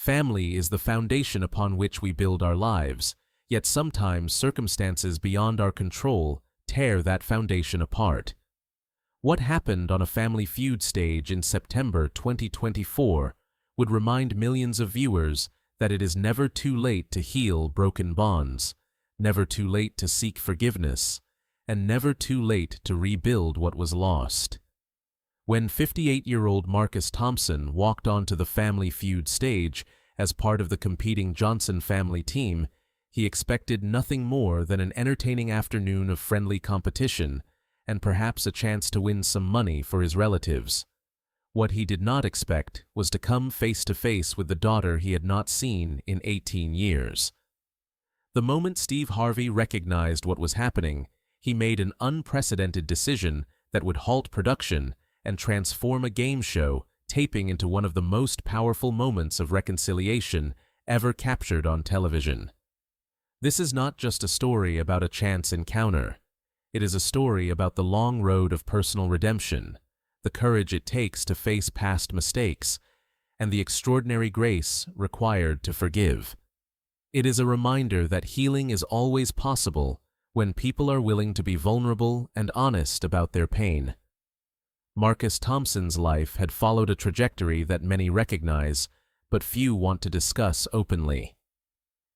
Family is the foundation upon which we build our lives, yet sometimes circumstances beyond our control tear that foundation apart. What happened on a Family Feud stage in September 2024 would remind millions of viewers that it is never too late to heal broken bonds, never too late to seek forgiveness, and never too late to rebuild what was lost. When 58-year-old Marcus Thompson walked onto the Family Feud stage as part of the competing Johnson family team, he expected nothing more than an entertaining afternoon of friendly competition and perhaps a chance to win some money for his relatives. What he did not expect was to come face to face with the daughter he had not seen in 18 years. The moment Steve Harvey recognized what was happening, he made an unprecedented decision that would halt production and transform a game show taping into one of the most powerful moments of reconciliation ever captured on television. This is not just a story about a chance encounter. It is a story about the long road of personal redemption, the courage it takes to face past mistakes, and the extraordinary grace required to forgive. It is a reminder that healing is always possible when people are willing to be vulnerable and honest about their pain. Marcus Thompson's life had followed a trajectory that many recognize, but few want to discuss openly.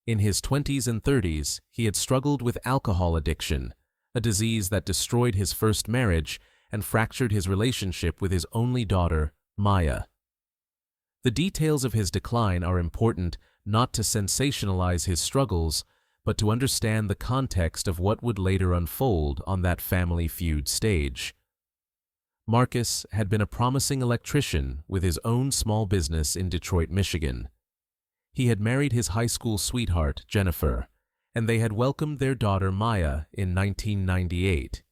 In his 20s and 30s, he had struggled with alcohol addiction, a disease that destroyed his first marriage and fractured his relationship with his only daughter, Maya. The details of his decline are important not to sensationalize his struggles, but to understand the context of what would later unfold on that Family Feud stage. Marcus had been a promising electrician with his own small business in Detroit, Michigan. He had married his high school sweetheart, Jennifer, and they had welcomed their daughter Maya in 1998.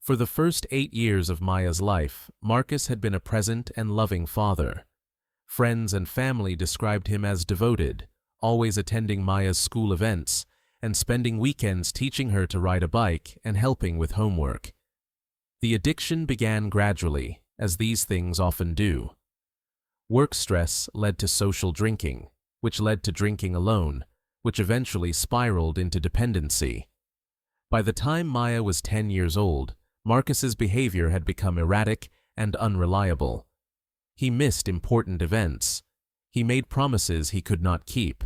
For the first 8 years of Maya's life, Marcus had been a present and loving father. Friends and family described him as devoted, always attending Maya's school events and spending weekends teaching her to ride a bike and helping with homework. The addiction began gradually, as these things often do. Work stress led to social drinking, which led to drinking alone, which eventually spiraled into dependency. By the time Maya was 10 years old, Marcus's behavior had become erratic and unreliable. He missed important events. He made promises he could not keep.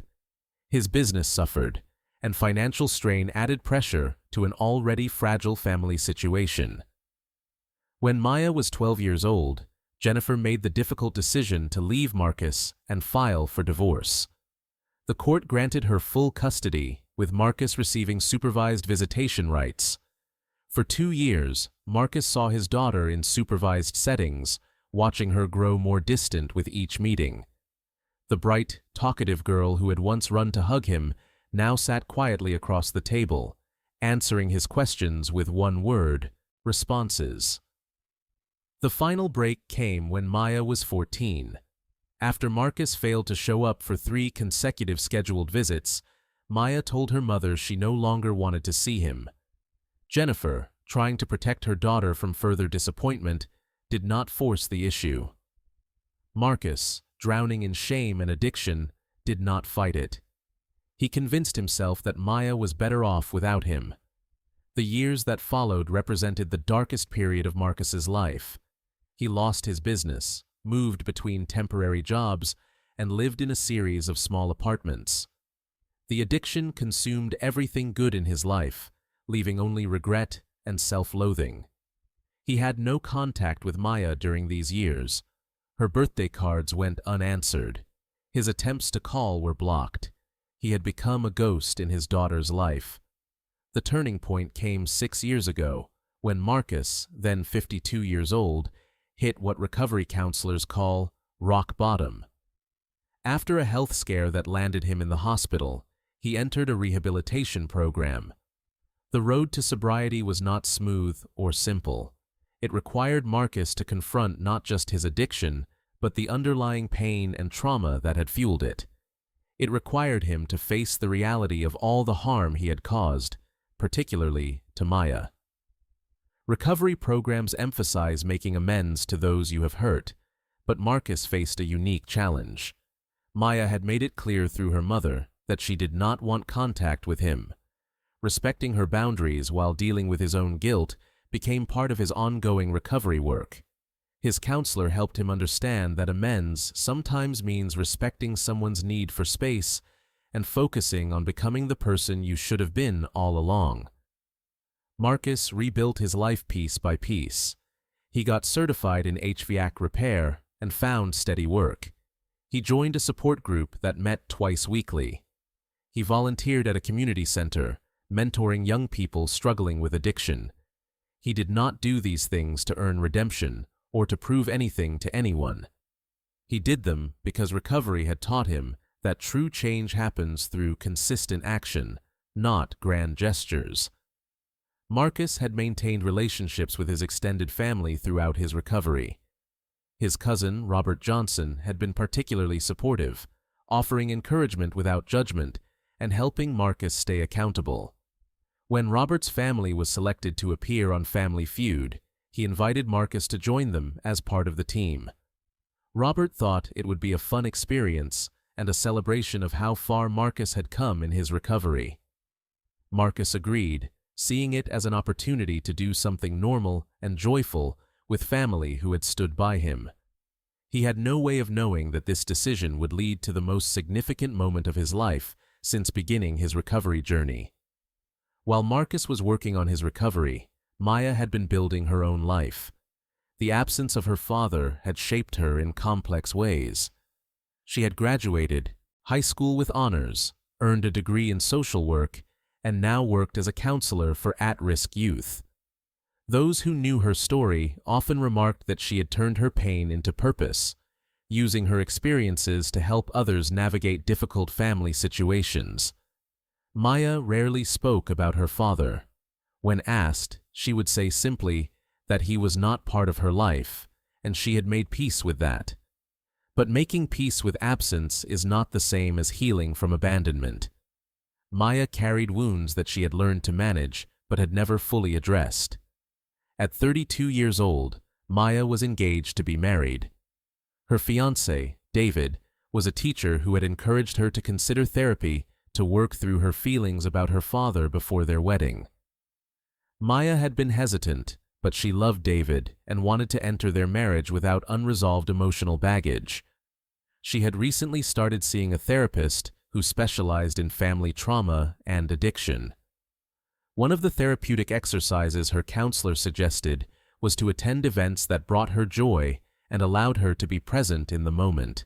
His business suffered, and financial strain added pressure to an already fragile family situation. When Maya was 12 years old, Jennifer made the difficult decision to leave Marcus and file for divorce. The court granted her full custody, with Marcus receiving supervised visitation rights. For 2 years, Marcus saw his daughter in supervised settings, watching her grow more distant with each meeting. The bright, talkative girl who had once run to hug him now sat quietly across the table, answering his questions with one word: responses. The final break came when Maya was 14. After Marcus failed to show up for 3 consecutive scheduled visits, Maya told her mother she no longer wanted to see him. Jennifer, trying to protect her daughter from further disappointment, did not force the issue. Marcus, drowning in shame and addiction, did not fight it. He convinced himself that Maya was better off without him. The years that followed represented the darkest period of Marcus's life. He lost his business, moved between temporary jobs, and lived in a series of small apartments. The addiction consumed everything good in his life, leaving only regret and self-loathing. He had no contact with Maya during these years. Her birthday cards went unanswered. His attempts to call were blocked. He had become a ghost in his daughter's life. The turning point came 6 years ago, when Marcus, then 52 years old, hit what recovery counselors call rock bottom. After a health scare that landed him in the hospital, he entered a rehabilitation program. The road to sobriety was not smooth or simple. It required Marcus to confront not just his addiction, but the underlying pain and trauma that had fueled it. It required him to face the reality of all the harm he had caused, particularly to Maya. Recovery programs emphasize making amends to those you have hurt, but Marcus faced a unique challenge. Maya had made it clear through her mother that she did not want contact with him. Respecting her boundaries while dealing with his own guilt became part of his ongoing recovery work. His counselor helped him understand that amends sometimes means respecting someone's need for space and focusing on becoming the person you should have been all along. Marcus rebuilt his life piece by piece. He got certified in HVAC repair and found steady work. He joined a support group that met twice weekly. He volunteered at a community center, mentoring young people struggling with addiction. He did not do these things to earn redemption or to prove anything to anyone. He did them because recovery had taught him that true change happens through consistent action, not grand gestures. Marcus had maintained relationships with his extended family throughout his recovery. His cousin, Robert Johnson, had been particularly supportive, offering encouragement without judgment and helping Marcus stay accountable. When Robert's family was selected to appear on Family Feud, he invited Marcus to join them as part of the team. Robert thought it would be a fun experience and a celebration of how far Marcus had come in his recovery. Marcus agreed, seeing it as an opportunity to do something normal and joyful with family who had stood by him. He had no way of knowing that this decision would lead to the most significant moment of his life since beginning his recovery journey. While Marcus was working on his recovery, Maya had been building her own life. The absence of her father had shaped her in complex ways. She had graduated, high school with honors, earned a degree in social work, and now worked as a counselor for at-risk youth. Those who knew her story often remarked that she had turned her pain into purpose, using her experiences to help others navigate difficult family situations. Maya rarely spoke about her father. When asked, she would say simply that he was not part of her life, and she had made peace with that. But making peace with absence is not the same as healing from abandonment. Maya carried wounds that she had learned to manage but had never fully addressed. At 32 years old, Maya was engaged to be married. Her fiancé, David, was a teacher who had encouraged her to consider therapy to work through her feelings about her father before their wedding. Maya had been hesitant, but she loved David and wanted to enter their marriage without unresolved emotional baggage. She had recently started seeing a therapist who specialized in family trauma and addiction. One of the therapeutic exercises her counselor suggested was to attend events that brought her joy and allowed her to be present in the moment.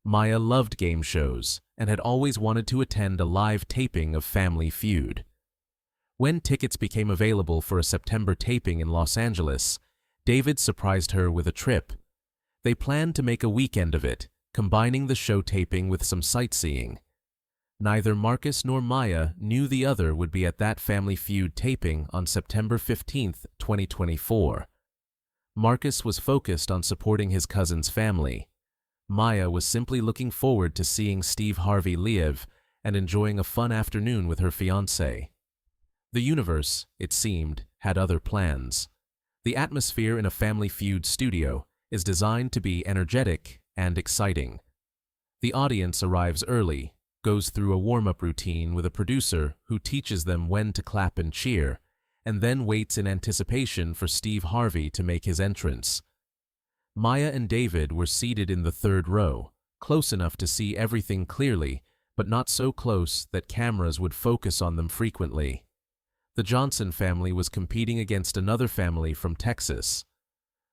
Maya loved game shows and had always wanted to attend a live taping of Family Feud. When tickets became available for a September taping in Los Angeles, David surprised her with a trip. They planned to make a weekend of it, combining the show taping with some sightseeing. Neither Marcus nor Maya knew the other would be at that Family Feud taping on September 15, 2024. Marcus was focused on supporting his cousin's family. Maya was simply looking forward to seeing Steve Harvey live and enjoying a fun afternoon with her fiancé. The universe, it seemed, had other plans. The atmosphere in a Family Feud studio is designed to be energetic and exciting. The audience arrives early, goes through a warm-up routine with a producer who teaches them when to clap and cheer, and then waits in anticipation for Steve Harvey to make his entrance. Maya and David were seated in the third row, close enough to see everything clearly, but not so close that cameras would focus on them frequently. The Johnson family was competing against another family from Texas.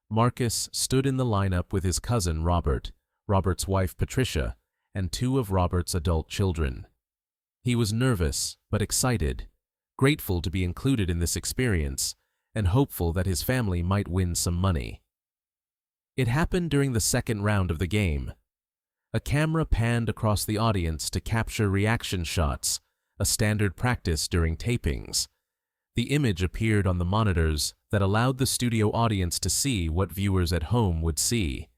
Marcus stood in the lineup with his cousin Robert, Robert's wife Patricia, and two of Robert's adult children. He was nervous but excited, grateful to be included in this experience, and hopeful that his family might win some money. It happened during the second round of the game. A camera panned across the audience to capture reaction shots, a standard practice during tapings. The image appeared on the monitors that allowed the studio audience to see what viewers at home would see.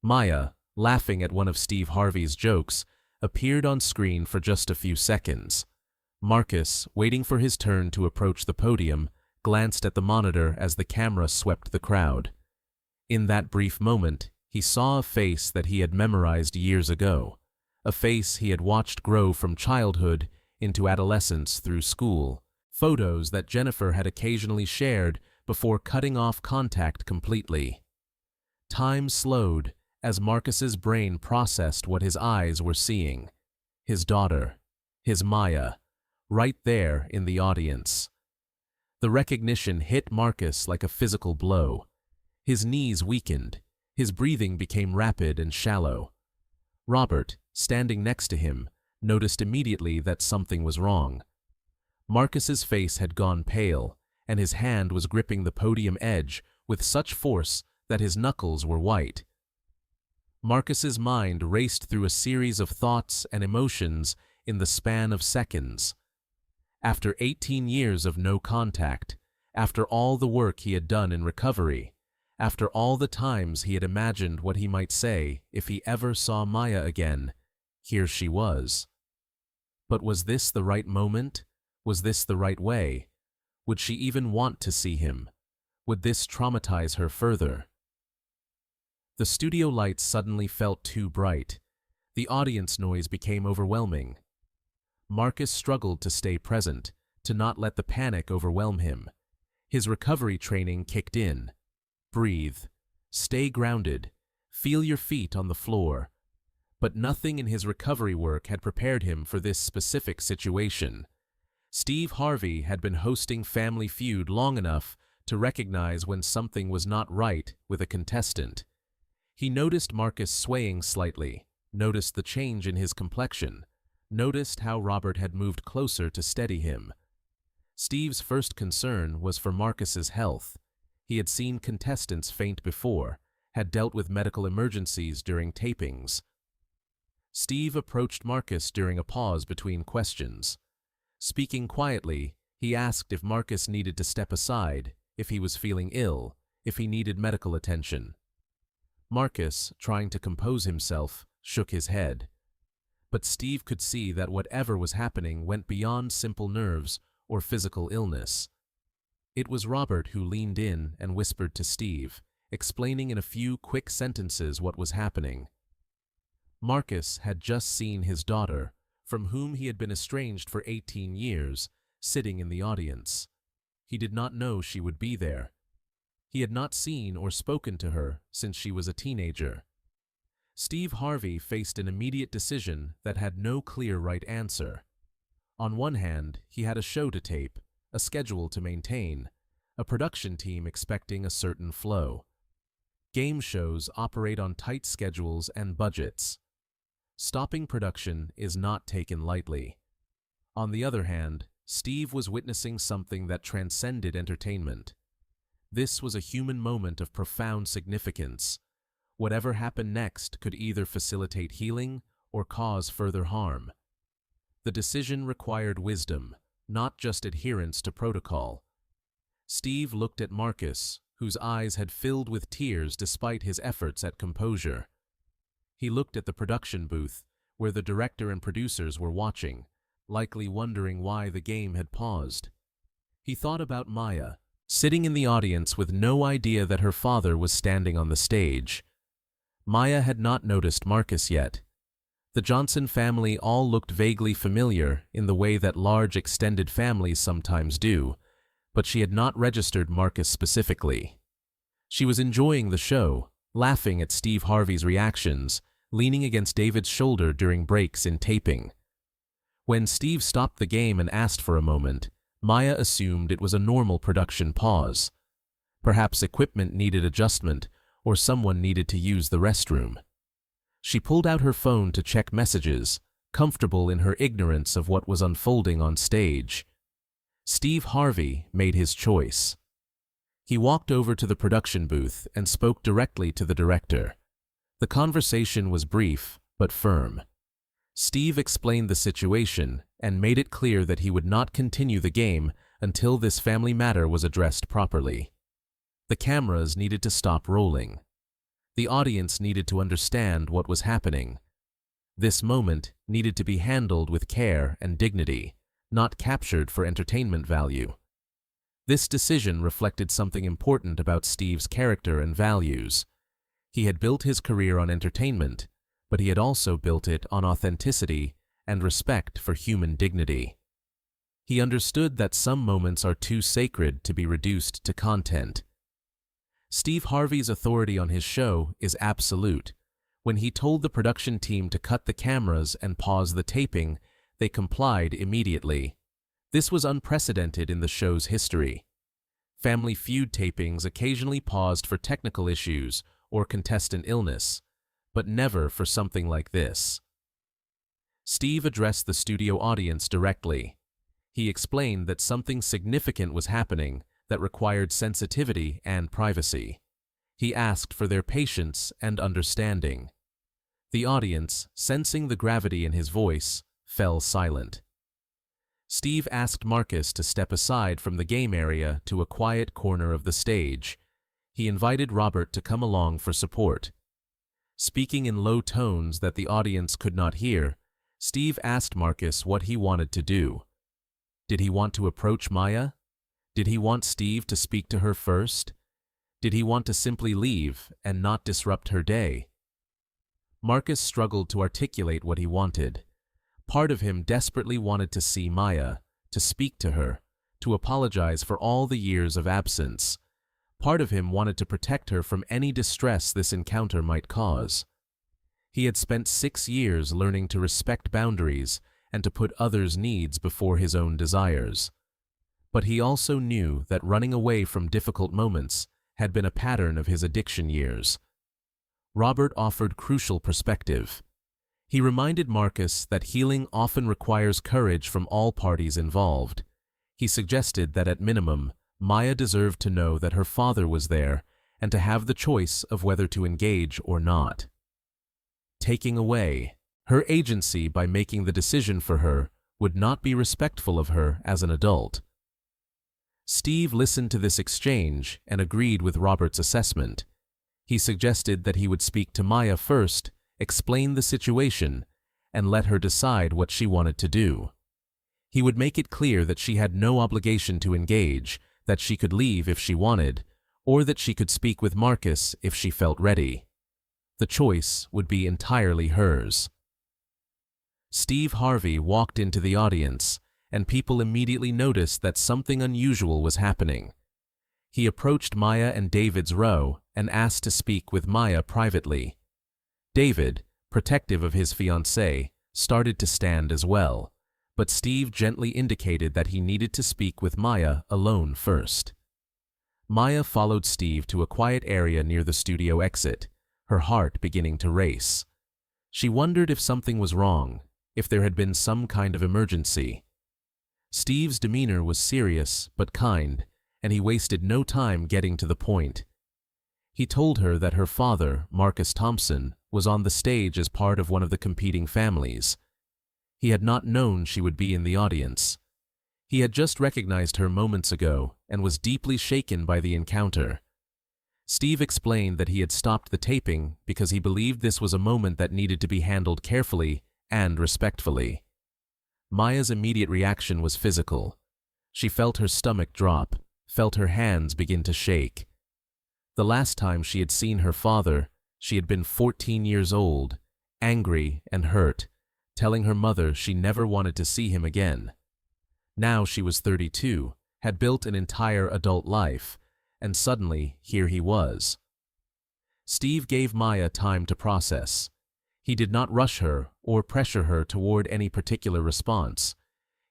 Maya, laughing at one of Steve Harvey's jokes, appeared on screen for just a few seconds. Marcus, waiting for his turn to approach the podium, glanced at the monitor as the camera swept the crowd. In that brief moment, He saw a face that he had memorized years ago, a face he had watched grow from childhood into adolescence through school, photos that Jennifer had occasionally shared before cutting off contact completely. Time slowed as Marcus's brain processed what his eyes were seeing. His daughter, his Maya, right there in the audience. The recognition hit Marcus like a physical blow. His knees weakened, his breathing became rapid and shallow. Robert, standing next to him, noticed immediately that something was wrong. Marcus's face had gone pale, and his hand was gripping the podium edge with such force that his knuckles were white. Marcus's mind raced through a series of thoughts and emotions in the span of seconds. After 18 years of no contact, after all the work he had done in recovery, after all the times he had imagined what he might say if he ever saw Maya again, here she was. But was this the right moment? Was this the right way? Would she even want to see him? Would this traumatize her further? The studio lights suddenly felt too bright. The audience noise became overwhelming. Marcus struggled to stay present, to not let the panic overwhelm him. His recovery training kicked in. Breathe. Stay grounded. Feel your feet on the floor. But nothing in his recovery work had prepared him for this specific situation. Steve Harvey had been hosting Family Feud long enough to recognize when something was not right with a contestant. He noticed Marcus swaying slightly, noticed the change in his complexion, noticed how Robert had moved closer to steady him. Steve's first concern was for Marcus's health. He had seen contestants faint before, had dealt with medical emergencies during tapings. Steve approached Marcus during a pause between questions. Speaking quietly, he asked if Marcus needed to step aside, if he was feeling ill, if he needed medical attention. Marcus, trying to compose himself, shook his head. But Steve could see that whatever was happening went beyond simple nerves or physical illness. It was Robert who leaned in and whispered to Steve, explaining in a few quick sentences what was happening. Marcus had just seen his daughter, from whom he had been estranged for 18 years, sitting in the audience. He did not know she would be there. He had not seen or spoken to her since she was a teenager. Steve Harvey faced an immediate decision that had no clear right answer. On one hand, he had a show to tape, a schedule to maintain, a production team expecting a certain flow. Game shows operate on tight schedules and budgets. Stopping production is not taken lightly. On the other hand, Steve was witnessing something that transcended entertainment. This was a human moment of profound significance. Whatever happened next could either facilitate healing or cause further harm. The decision required wisdom, not just adherence to protocol. Steve looked at Marcus, whose eyes had filled with tears despite his efforts at composure. He looked at the production booth, where the director and producers were watching, likely wondering why the game had paused. He thought about Maya, sitting in the audience with no idea that her father was standing on the stage. Maya had not noticed Marcus yet. The Johnson family all looked vaguely familiar in the way that large extended families sometimes do, but she had not registered Marcus specifically. She was enjoying the show, laughing at Steve Harvey's reactions, leaning against David's shoulder during breaks in taping. When Steve stopped the game and asked for a moment, Maya assumed it was a normal production pause. Perhaps equipment needed adjustment, or someone needed to use the restroom. She pulled out her phone to check messages, comfortable in her ignorance of what was unfolding on stage. Steve Harvey made his choice. He walked over to the production booth and spoke directly to the director. The conversation was brief, but firm. Steve explained the situation and made it clear that he would not continue the game until this family matter was addressed properly. The cameras needed to stop rolling. The audience needed to understand what was happening. This moment needed to be handled with care and dignity, not captured for entertainment value. This decision reflected something important about Steve's character and values. He had built his career on entertainment, but he had also built it on authenticity and respect for human dignity. He understood that some moments are too sacred to be reduced to content. Steve Harvey's authority on his show is absolute. When he told the production team to cut the cameras and pause the taping, they complied immediately. This was unprecedented in the show's history. Family Feud tapings occasionally paused for technical issues or contestant illness, but never for something like this. Steve addressed the studio audience directly. He explained that something significant was happening that required sensitivity and privacy. He asked for their patience and understanding. The audience, sensing the gravity in his voice, fell silent. Steve asked Marcus to step aside from the game area to a quiet corner of the stage. He invited Robert to come along for support. Speaking in low tones that the audience could not hear, Steve asked Marcus what he wanted to do. Did he want to approach Maya? Did he want Steve to speak to her first? Did he want to simply leave and not disrupt her day? Marcus struggled to articulate what he wanted. Part of him desperately wanted to see Maya, to speak to her, to apologize for all the years of absence. Part of him wanted to protect her from any distress this encounter might cause. He had spent 6 years learning to respect boundaries and to put others' needs before his own desires. But he also knew that running away from difficult moments had been a pattern of his addiction years. Robert offered crucial perspective. He reminded Marcus that healing often requires courage from all parties involved. He suggested that at minimum, Maya deserved to know that her father was there and to have the choice of whether to engage or not. Taking away her agency by making the decision for her would not be respectful of her as an adult. Steve listened to this exchange and agreed with Robert's assessment. He suggested that he would speak to Maya first, explain the situation, and let her decide what she wanted to do. He would make it clear that she had no obligation to engage, that she could leave if she wanted, or that she could speak with Marcus if she felt ready. The choice would be entirely hers. Steve Harvey walked into the audience, and people immediately noticed that something unusual was happening. He approached Maya and David's row and asked to speak with Maya privately. David, protective of his fiancée, started to stand as well, but Steve gently indicated that he needed to speak with Maya alone first. Maya followed Steve to a quiet area near the studio exit, her heart beginning to race. She wondered if something was wrong, if there had been some kind of emergency. Steve's demeanor was serious but kind, and he wasted no time getting to the point. He told her that her father, Marcus Thompson, was on the stage as part of one of the competing families. He had not known she would be in the audience. He had just recognized her moments ago and was deeply shaken by the encounter. Steve explained that he had stopped the taping because he believed this was a moment that needed to be handled carefully and respectfully. Maya's immediate reaction was physical. She felt her stomach drop, felt her hands begin to shake. The last time she had seen her father, she had been 14 years old, angry and hurt, telling her mother she never wanted to see him again. Now she was 32, had built an entire adult life, and suddenly here he was. Steve gave Maya time to process. He did not rush her or pressure her toward any particular response.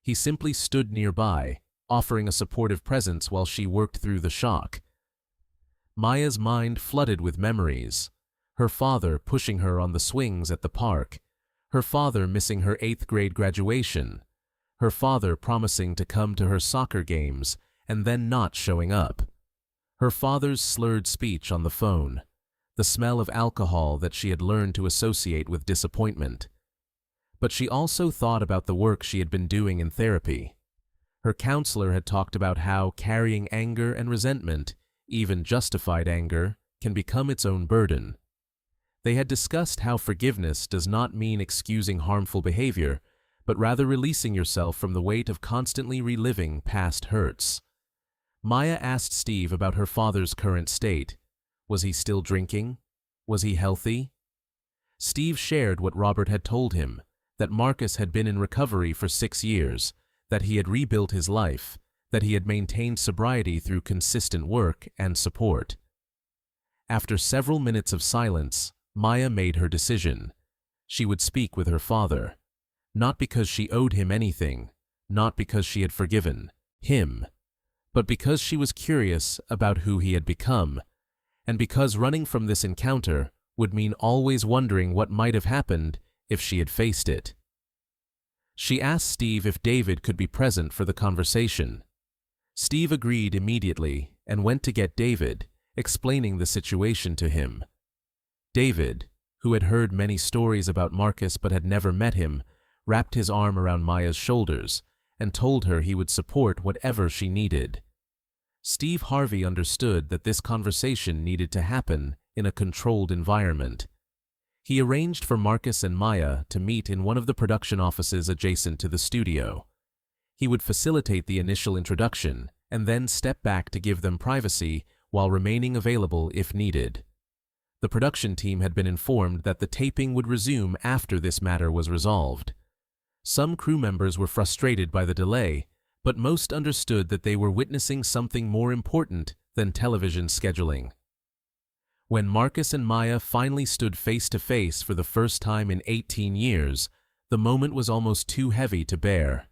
He simply stood nearby, offering a supportive presence while she worked through the shock. Maya's mind flooded with memories. Her father pushing her on the swings at the park. Her father missing her 8th grade graduation. Her father promising to come to her soccer games and then not showing up. Her father's slurred speech on the phone. The smell of alcohol that she had learned to associate with disappointment. But she also thought about the work she had been doing in therapy. Her counselor had talked about how carrying anger and resentment, even justified anger, can become its own burden. They had discussed how forgiveness does not mean excusing harmful behavior, but rather releasing yourself from the weight of constantly reliving past hurts. Maya asked Steve about her father's current state. Was he still drinking? Was he healthy? Steve shared what Robert had told him, that Marcus had been in recovery for 6 years, that he had rebuilt his life, that he had maintained sobriety through consistent work and support. After several minutes of silence, Maya made her decision. She would speak with her father, not because she owed him anything, not because she had forgiven him, but because she was curious about who he had become, and because running from this encounter would mean always wondering what might have happened if she had faced it. She asked Steve if David could be present for the conversation. Steve agreed immediately and went to get David, explaining the situation to him. David, who had heard many stories about Marcus but had never met him, wrapped his arm around Maya's shoulders and told her he would support whatever she needed. Steve Harvey understood that this conversation needed to happen in a controlled environment. He arranged for Marcus and Maya to meet in one of the production offices adjacent to the studio. He would facilitate the initial introduction and then step back to give them privacy while remaining available if needed. The production team had been informed that the taping would resume after this matter was resolved. Some crew members were frustrated by the delay, but most understood that they were witnessing something more important than television scheduling. When Marcus and Maya finally stood face to face for the first time in 18 years, the moment was almost too heavy to bear.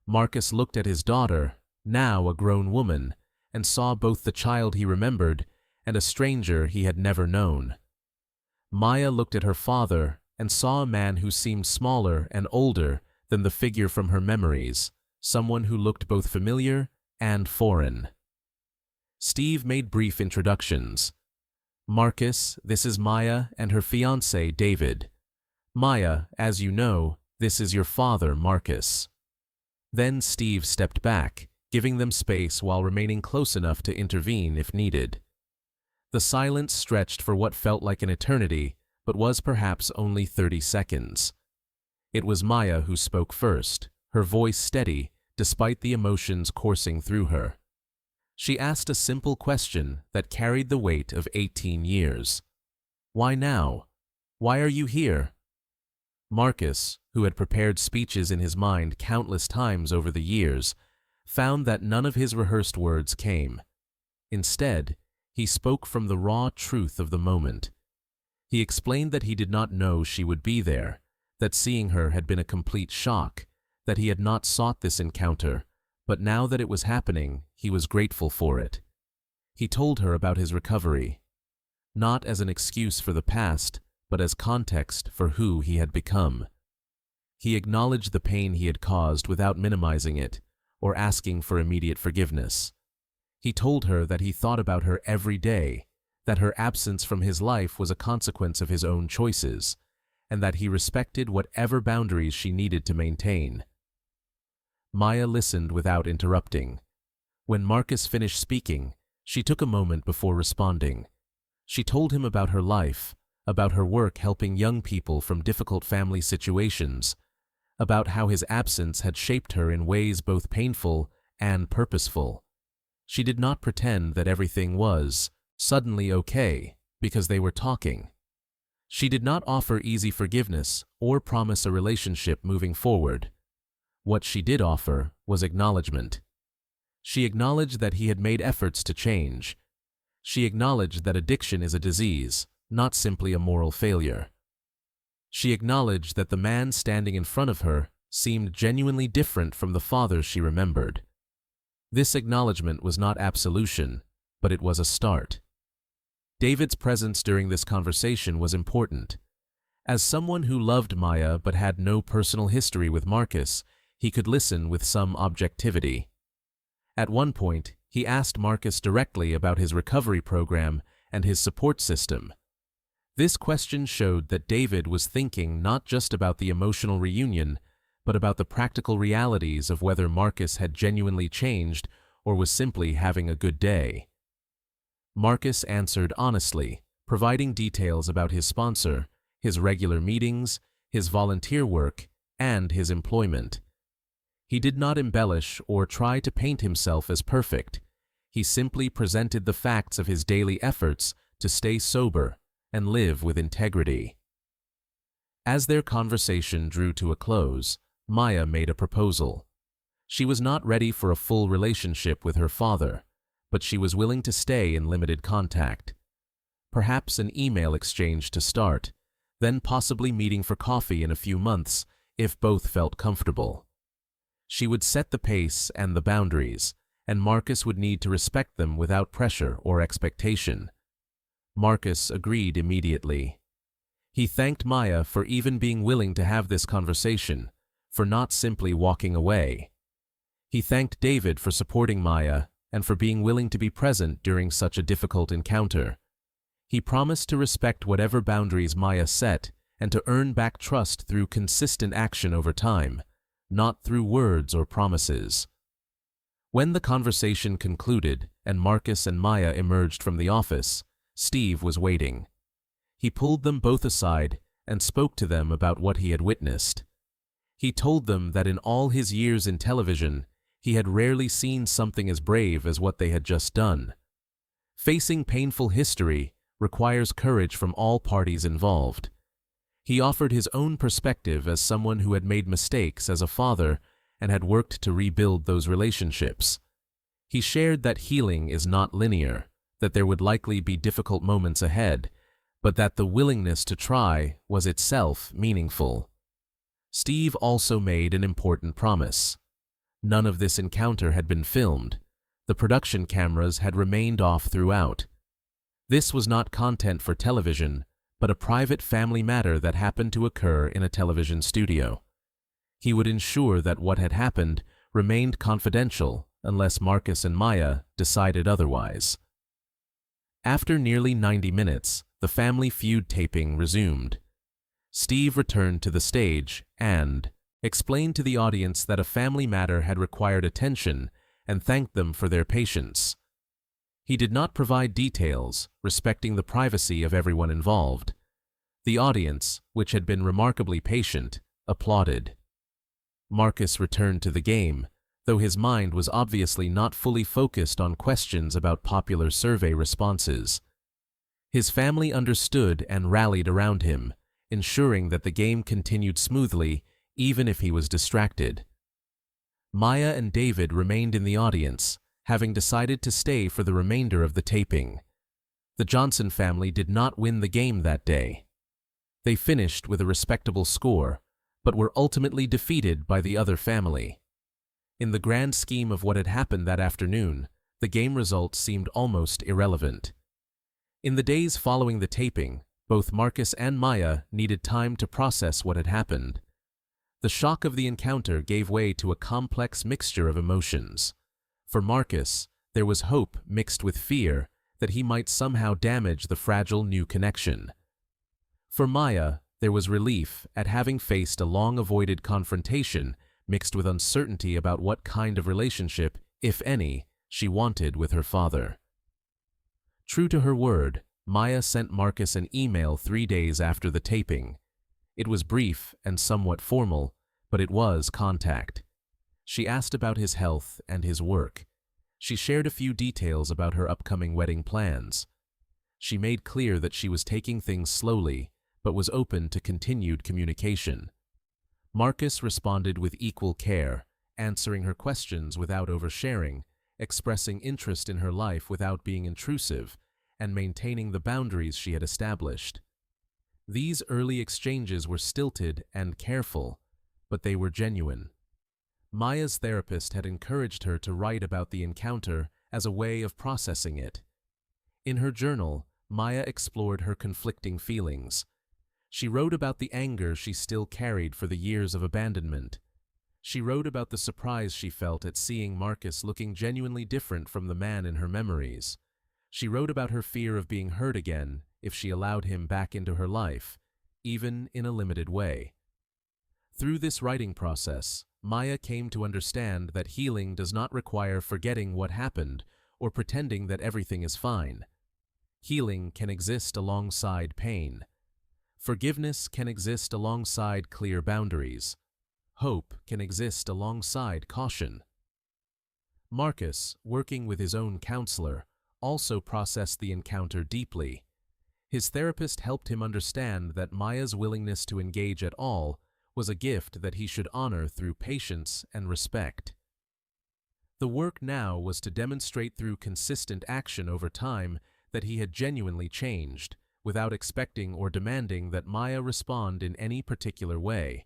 Marcus looked at his daughter, now a grown woman, and saw both the child he remembered and a stranger he had never known. Maya looked at her father and saw a man who seemed smaller and older than the figure from her memories, someone who looked both familiar and foreign. Steve made brief introductions. Marcus, this is Maya and her fiancé, David. Maya, as you know, this is your father, Marcus. Then Steve stepped back, giving them space while remaining close enough to intervene if needed. The silence stretched for what felt like an eternity, but was perhaps only 30 seconds. It was Maya who spoke first, her voice steady despite the emotions coursing through her. She asked a simple question that carried the weight of 18 years. Why now? Why are you here? Marcus, who had prepared speeches in his mind countless times over the years, found that none of his rehearsed words came. Instead, he spoke from the raw truth of the moment. He explained that he did not know she would be there, that seeing her had been a complete shock, that he had not sought this encounter, but now that it was happening, he was grateful for it. He told her about his recovery, not as an excuse for the past, but as context for who he had become. He acknowledged the pain he had caused without minimizing it or asking for immediate forgiveness. He told her that he thought about her every day, that her absence from his life was a consequence of his own choices, and that he respected whatever boundaries she needed to maintain. Maya listened without interrupting. When Marcus finished speaking, she took a moment before responding. She told him about her life, about her work helping young people from difficult family situations, about how his absence had shaped her in ways both painful and purposeful. She did not pretend that everything was suddenly okay because they were talking. She did not offer easy forgiveness or promise a relationship moving forward. What she did offer was acknowledgement. She acknowledged that he had made efforts to change. She acknowledged that addiction is a disease, not simply a moral failure. She acknowledged that the man standing in front of her seemed genuinely different from the father she remembered. This acknowledgement was not absolution, but it was a start. David's presence during this conversation was important. As someone who loved Maya but had no personal history with Marcus, he could listen with some objectivity. At one point, he asked Marcus directly about his recovery program and his support system. This question showed that David was thinking not just about the emotional reunion, but about the practical realities of whether Marcus had genuinely changed or was simply having a good day. Marcus answered honestly, providing details about his sponsor, his regular meetings, his volunteer work, and his employment. He did not embellish or try to paint himself as perfect. He simply presented the facts of his daily efforts to stay sober and live with integrity. As their conversation drew to a close, Maya made a proposal. She was not ready for a full relationship with her father, but she was willing to stay in limited contact. Perhaps an email exchange to start, then possibly meeting for coffee in a few months if both felt comfortable. She would set the pace and the boundaries, and Marcus would need to respect them without pressure or expectation. Marcus agreed immediately. He thanked Maya for even being willing to have this conversation, for not simply walking away. He thanked David for supporting Maya and for being willing to be present during such a difficult encounter. He promised to respect whatever boundaries Maya set and to earn back trust through consistent action over time, not through words or promises. When the conversation concluded and Marcus and Maya emerged from the office, Steve was waiting. He pulled them both aside and spoke to them about what he had witnessed. He told them that in all his years in television, he had rarely seen something as brave as what they had just done. Facing painful history requires courage from all parties involved. He offered his own perspective as someone who had made mistakes as a father and had worked to rebuild those relationships. He shared that healing is not linear, that there would likely be difficult moments ahead, but that the willingness to try was itself meaningful. Steve also made an important promise. None of this encounter had been filmed. The production cameras had remained off throughout. This was not content for television, but a private family matter that happened to occur in a television studio. He would ensure that what had happened remained confidential unless Marcus and Maya decided otherwise. After nearly 90 minutes, the Family Feud taping resumed. Steve returned to the stage and explained to the audience that a family matter had required attention and thanked them for their patience. He did not provide details, respecting the privacy of everyone involved. The audience, which had been remarkably patient, applauded. Marcus returned to the game, though his mind was obviously not fully focused on questions about popular survey responses. His family understood and rallied around him, ensuring that the game continued smoothly even if he was distracted. Maya and David remained in the audience, having decided to stay for the remainder of the taping. The Johnson family did not win the game that day. They finished with a respectable score, but were ultimately defeated by the other family. In the grand scheme of what had happened that afternoon, the game results seemed almost irrelevant. In the days following the taping, both Marcus and Maya needed time to process what had happened. The shock of the encounter gave way to a complex mixture of emotions. For Marcus, there was hope mixed with fear that he might somehow damage the fragile new connection. For Maya, there was relief at having faced a long-avoided confrontation mixed with uncertainty about what kind of relationship, if any, she wanted with her father. True to her word, Maya sent Marcus an email 3 days after the taping. It was brief and somewhat formal, but it was contact. She asked about his health and his work. She shared a few details about her upcoming wedding plans. She made clear that she was taking things slowly, but was open to continued communication. Marcus responded with equal care, answering her questions without oversharing, expressing interest in her life without being intrusive, and maintaining the boundaries she had established. These early exchanges were stilted and careful, but they were genuine. Maya's therapist had encouraged her to write about the encounter as a way of processing it. In her journal, Maya explored her conflicting feelings. She wrote about the anger she still carried for the years of abandonment. She wrote about the surprise she felt at seeing Marcus looking genuinely different from the man in her memories. She wrote about her fear of being hurt again if she allowed him back into her life, even in a limited way. Through this writing process, Maya came to understand that healing does not require forgetting what happened or pretending that everything is fine. Healing can exist alongside pain. Forgiveness can exist alongside clear boundaries. Hope can exist alongside caution. Marcus, working with his own counselor, also processed the encounter deeply. His therapist helped him understand that Maya's willingness to engage at all was a gift that he should honor through patience and respect. The work now was to demonstrate through consistent action over time that he had genuinely changed, without expecting or demanding that Maya respond in any particular way.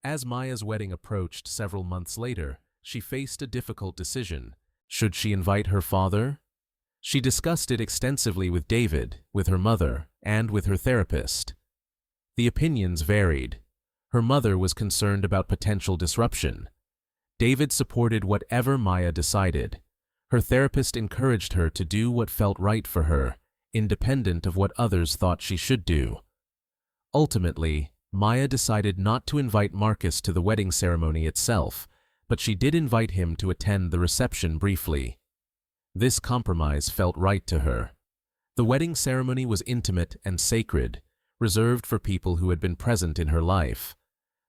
As Maya's wedding approached several months later, she faced a difficult decision. Should she invite her father? She discussed it extensively with David, with her mother, and with her therapist. The opinions varied. Her mother was concerned about potential disruption. David supported whatever Maya decided. Her therapist encouraged her to do what felt right for her, independent of what others thought she should do. Ultimately, Maya decided not to invite Marcus to the wedding ceremony itself, but she did invite him to attend the reception briefly. This compromise felt right to her. The wedding ceremony was intimate and sacred, reserved for people who had been present in her life.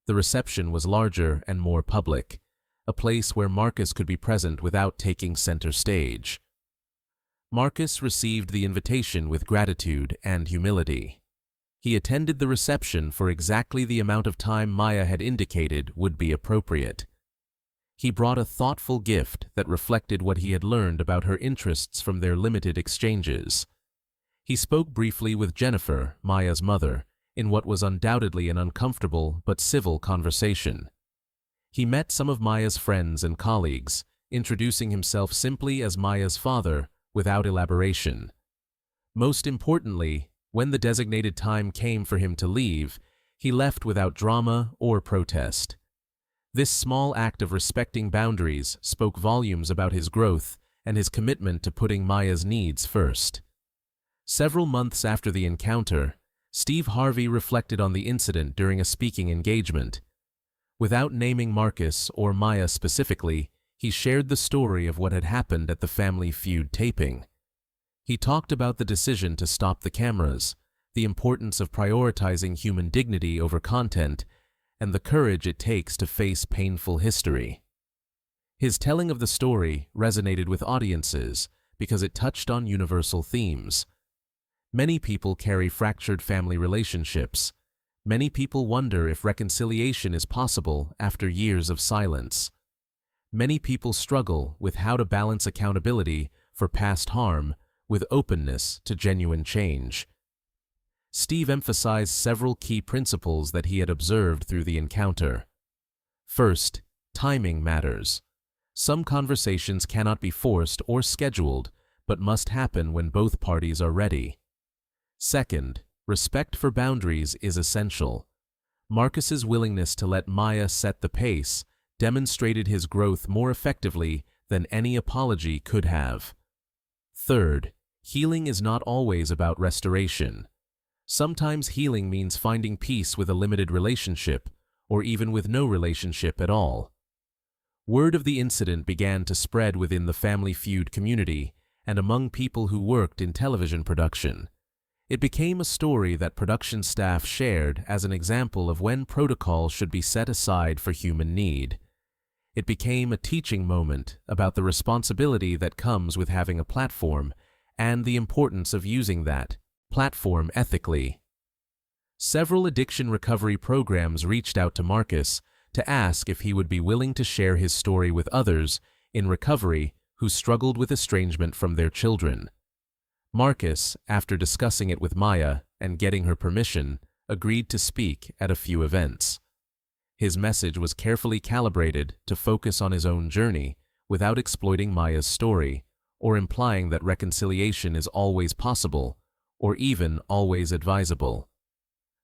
The reception was larger and more public, a place where Marcus could be present without taking center stage. Marcus received the invitation with gratitude and humility. He attended the reception for exactly the amount of time Maya had indicated would be appropriate. He brought a thoughtful gift that reflected what he had learned about her interests from their limited exchanges. He spoke briefly with Jennifer, Maya's mother, in what was undoubtedly an uncomfortable but civil conversation. He met some of Maya's friends and colleagues, introducing himself simply as Maya's father, without elaboration. Most importantly, when the designated time came for him to leave, he left without drama or protest. This small act of respecting boundaries spoke volumes about his growth and his commitment to putting Maya's needs first. Several months after the encounter, Steve Harvey reflected on the incident during a speaking engagement. Without naming Marcus or Maya specifically, he shared the story of what had happened at the Family Feud taping. He talked about the decision to stop the cameras, the importance of prioritizing human dignity over content, and the courage it takes to face painful history. His telling of the story resonated with audiences because it touched on universal themes. Many people carry fractured family relationships. Many people wonder if reconciliation is possible after years of silence. Many people struggle with how to balance accountability for past harm with openness to genuine change. Steve emphasized several key principles that he had observed through the encounter. First, timing matters. Some conversations cannot be forced or scheduled, but must happen when both parties are ready. Second, respect for boundaries is essential. Marcus's willingness to let Maya set the pace demonstrated his growth more effectively than any apology could have. Third, healing is not always about restoration. Sometimes healing means finding peace with a limited relationship, or even with no relationship at all. Word of the incident began to spread within the Family Feud community and among people who worked in television production. It became a story that production staff shared as an example of when protocol should be set aside for human need. It became a teaching moment about the responsibility that comes with having a platform and the importance of using that platform ethically. Several addiction recovery programs reached out to Marcus to ask if he would be willing to share his story with others in recovery who struggled with estrangement from their children. Marcus, after discussing it with Maya and getting her permission, agreed to speak at a few events. His message was carefully calibrated to focus on his own journey without exploiting Maya's story or implying that reconciliation is always possible or even always advisable.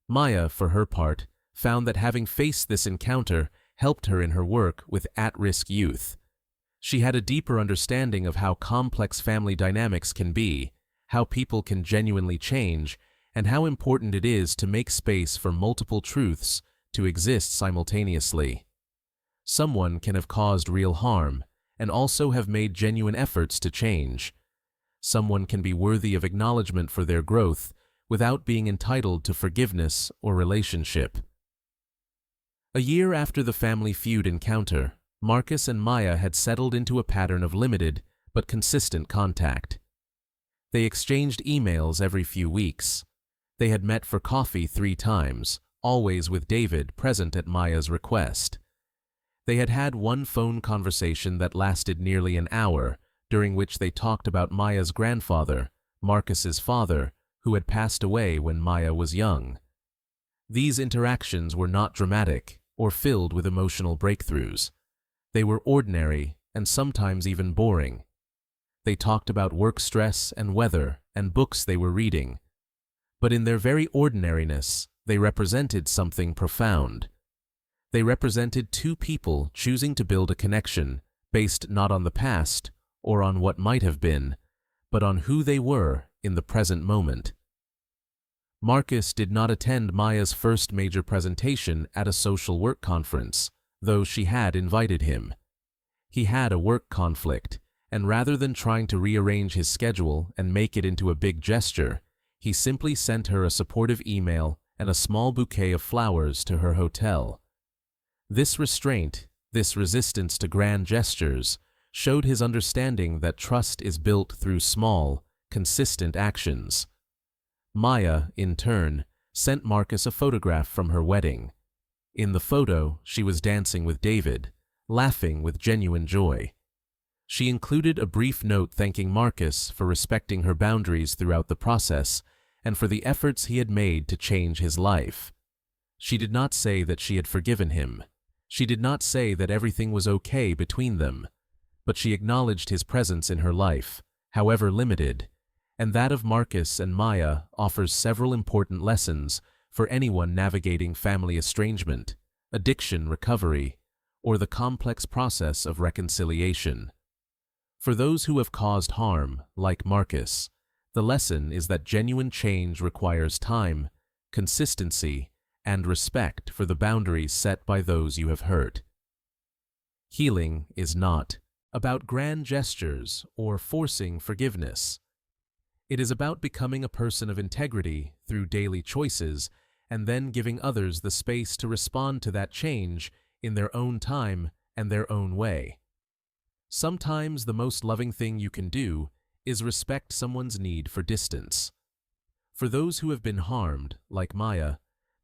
Maya, for her part, found that having faced this encounter helped her in her work with at-risk youth. She had a deeper understanding of how complex family dynamics can be, how people can genuinely change, and how important it is to make space for multiple truths to exist simultaneously. Someone can have caused real harm and also have made genuine efforts to change. Someone can be worthy of acknowledgement for their growth without being entitled to forgiveness or relationship. A year after the Family Feud encounter, Marcus and Maya had settled into a pattern of limited but consistent contact. They exchanged emails every few weeks. They had met for coffee 3 times, always with David present at Maya's request. They had had one phone conversation that lasted nearly an hour, during which they talked about Maya's grandfather, Marcus's father, who had passed away when Maya was young. These interactions were not dramatic or filled with emotional breakthroughs. They were ordinary and sometimes even boring. They talked about work stress and weather and books they were reading. But in their very ordinariness, they represented something profound. They represented 2 people choosing to build a connection based not on the past or on what might have been, but on who they were in the present moment. Marcus did not attend Maya's first major presentation at a social work conference, though she had invited him. He had a work conflict, and rather than trying to rearrange his schedule and make it into a big gesture, he simply sent her a supportive email and a small bouquet of flowers to her hotel. This restraint, this resistance to grand gestures, showed his understanding that trust is built through small, consistent actions. Maya, in turn, sent Marcus a photograph from her wedding. In the photo, she was dancing with David, laughing with genuine joy. She included a brief note thanking Marcus for respecting her boundaries throughout the process and for the efforts he had made to change his life. She did not say that she had forgiven him. She did not say that everything was okay between them, but she acknowledged his presence in her life, however limited, and that of Marcus and Maya offers several important lessons for anyone navigating family estrangement, addiction recovery, or the complex process of reconciliation. For those who have caused harm, like Marcus, the lesson is that genuine change requires time, consistency, and respect for the boundaries set by those you have hurt. Healing is not about grand gestures or forcing forgiveness. It is about becoming a person of integrity through daily choices and then giving others the space to respond to that change in their own time and their own way. Sometimes the most loving thing you can do is respect someone's need for distance. For those who have been harmed, like Maya,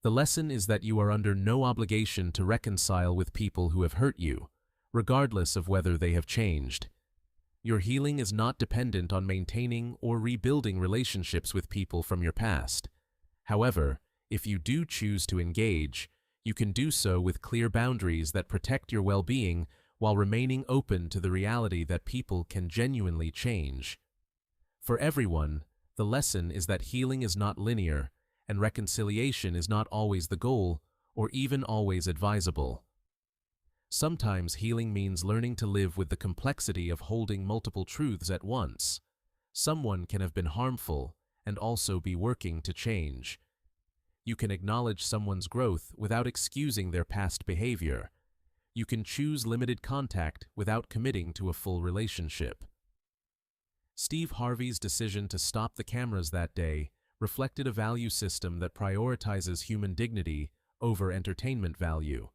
the lesson is that you are under no obligation to reconcile with people who have hurt you, regardless of whether they have changed. Your healing is not dependent on maintaining or rebuilding relationships with people from your past. However, if you do choose to engage, you can do so with clear boundaries that protect your well-being while remaining open to the reality that people can genuinely change. For everyone, the lesson is that healing is not linear, and reconciliation is not always the goal or even always advisable. Sometimes healing means learning to live with the complexity of holding multiple truths at once. Someone can have been harmful and also be working to change. You can acknowledge someone's growth without excusing their past behavior. You can choose limited contact without committing to a full relationship. Steve Harvey's decision to stop the cameras that day reflected a value system that prioritizes human dignity over entertainment value.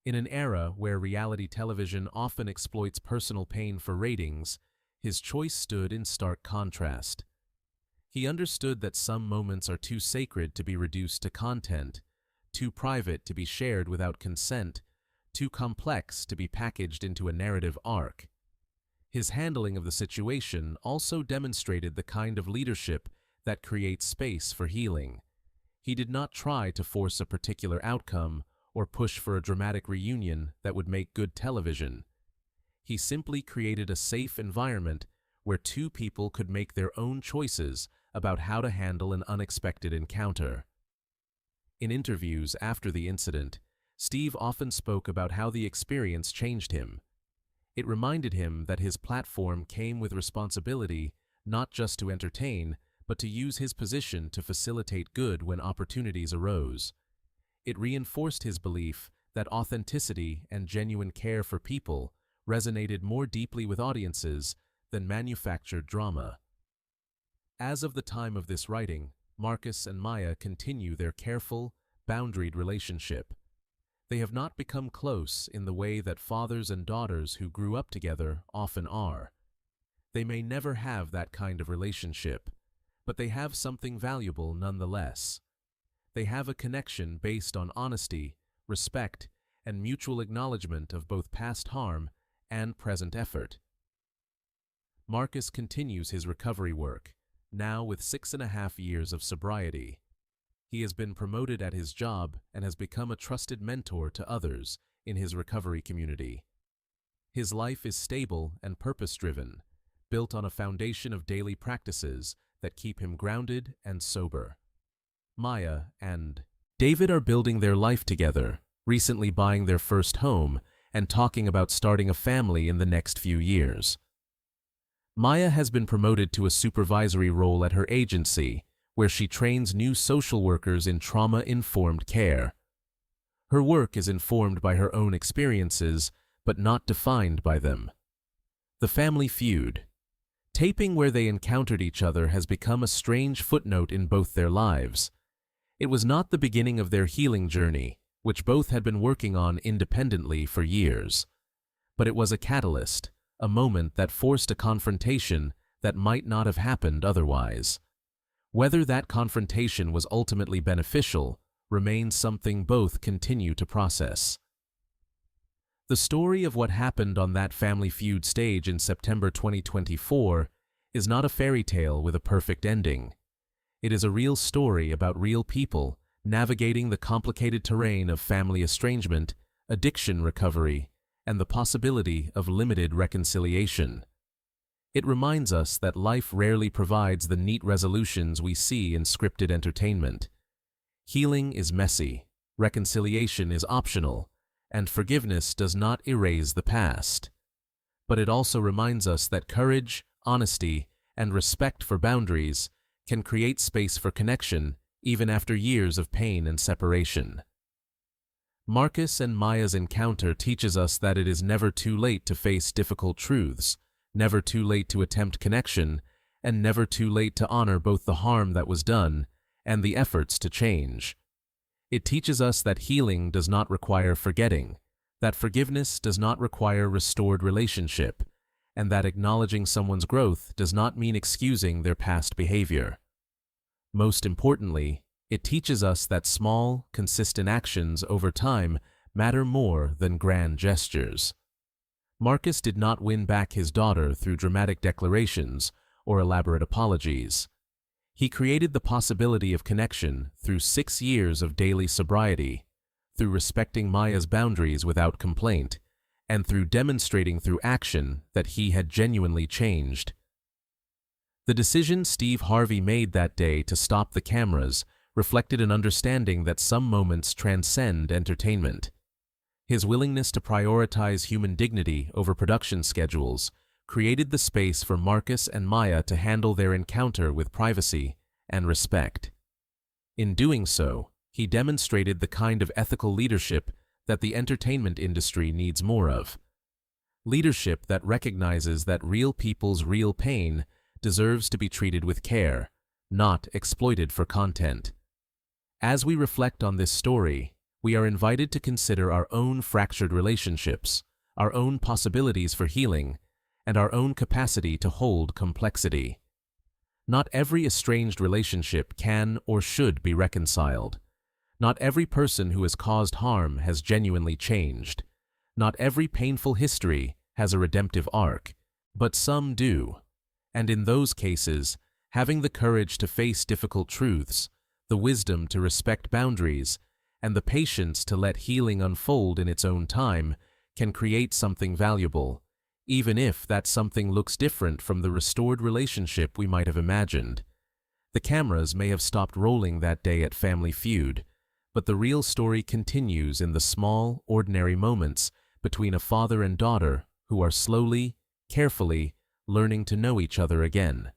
In an era where reality television often exploits personal pain for ratings, his choice stood in stark contrast. He understood that some moments are too sacred to be reduced to content, too private to be shared without consent, too complex to be packaged into a narrative arc. His handling of the situation also demonstrated the kind of leadership that creates space for healing. He did not try to force a particular outcome or push for a dramatic reunion that would make good television. He simply created a safe environment where 2 people could make their own choices about how to handle an unexpected encounter. In interviews after the incident, Steve often spoke about how the experience changed him. It reminded him that his platform came with responsibility not just to entertain, but to use his position to facilitate good when opportunities arose. It reinforced his belief that authenticity and genuine care for people resonated more deeply with audiences than manufactured drama. As of the time of this writing, Marcus and Maya continue their careful, boundaried relationship. They have not become close in the way that fathers and daughters who grew up together often are. They may never have that kind of relationship, but they have something valuable nonetheless. They have a connection based on honesty, respect, and mutual acknowledgement of both past harm and present effort. Marcus continues his recovery work, now with 6.5 years of sobriety. He has been promoted at his job and has become a trusted mentor to others in his recovery community. His life is stable and purpose-driven, built on a foundation of daily practices that keep him grounded and sober. Maya and David are building their life together, recently buying their first home and talking about starting a family in the next few years. Maya has been promoted to a supervisory role at her agency, where she trains new social workers in trauma-informed care. Her work is informed by her own experiences, but not defined by them. The Family Feud. Taping where they encountered each other has become a strange footnote in both their lives. It was not the beginning of their healing journey, which both had been working on independently for years. But it was a catalyst, a moment that forced a confrontation that might not have happened otherwise. Whether that confrontation was ultimately beneficial remains something both continue to process. The story of what happened on that Family Feud stage in September 2024 is not a fairy tale with a perfect ending. It is a real story about real people navigating the complicated terrain of family estrangement, addiction recovery, and the possibility of limited reconciliation. It reminds us that life rarely provides the neat resolutions we see in scripted entertainment. Healing is messy, reconciliation is optional, and forgiveness does not erase the past. But it also reminds us that courage, honesty, and respect for boundaries can create space for connection even after years of pain and separation. Marcus and Maya's encounter teaches us that it is never too late to face difficult truths, never too late to attempt connection, and never too late to honor both the harm that was done and the efforts to change. It teaches us that healing does not require forgetting, that forgiveness does not require restored relationship, and that acknowledging someone's growth does not mean excusing their past behavior. Most importantly, it teaches us that small, consistent actions over time matter more than grand gestures. Marcus did not win back his daughter through dramatic declarations or elaborate apologies. He created the possibility of connection through 6 years of daily sobriety, through respecting Maya's boundaries without complaint, and through demonstrating through action that he had genuinely changed. The decision Steve Harvey made that day to stop the cameras reflected an understanding that some moments transcend entertainment. His willingness to prioritize human dignity over production schedules created the space for Marcus and Maya to handle their encounter with privacy and respect. In doing so, he demonstrated the kind of ethical leadership that the entertainment industry needs more of. Leadership that recognizes that real people's real pain deserves to be treated with care, not exploited for content. As we reflect on this story, we are invited to consider our own fractured relationships, our own possibilities for healing, and our own capacity to hold complexity. Not every estranged relationship can or should be reconciled. Not every person who has caused harm has genuinely changed. Not every painful history has a redemptive arc, but some do. And in those cases, having the courage to face difficult truths, the wisdom to respect boundaries, and the patience to let healing unfold in its own time can create something valuable, even if that something looks different from the restored relationship we might have imagined. The cameras may have stopped rolling that day at Family Feud, but the real story continues in the small, ordinary moments between a father and daughter who are slowly, carefully learning to know each other again.